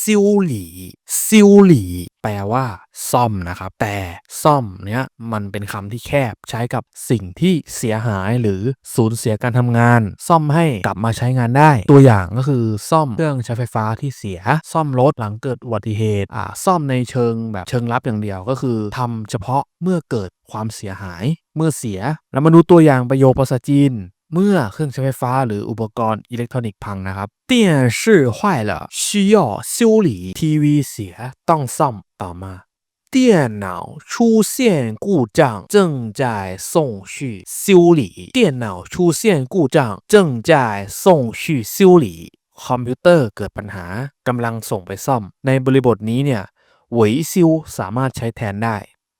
ซิวหลี่ซิวหลี่แปลว่าซ่อมนะครับแต่ซ่อมเนี้ยมันเป็นคำที่แคบใช้กับสิ่งที่เสียหายหรือสูญเสียการทำงานซ่อมให้กลับมาใช้งานได้ตัวอย่างก็คือซ่อมเครื่องใช้ไฟฟ้าที่เสียซ่อมรถหลังเกิดอุบัติเหตุซ่อมในเชิงแบบเชิงลับอย่างเดียวก็คือทำเฉพาะเมื่อเกิดความเสียหายเมื่อเสียแล้วมาดูตัวอย่างประโยคภาษาจีนเมื่อเครื่องใช้ไฟฟ้าหรืออุปกรณ์อิเล็กทรอนิกส์พังนะครับ电视坏了需要修理ทีวีเสียต้องซ่อมต่อมา电脑出现故障正在送去修理电脑出现故障正在送去修理คอมพิวเตอร์เกิดปัญหากำลังส่งไปซ่อมในบริบทนี้เนี่ยเหวยซิวสามารถใช้แทนได้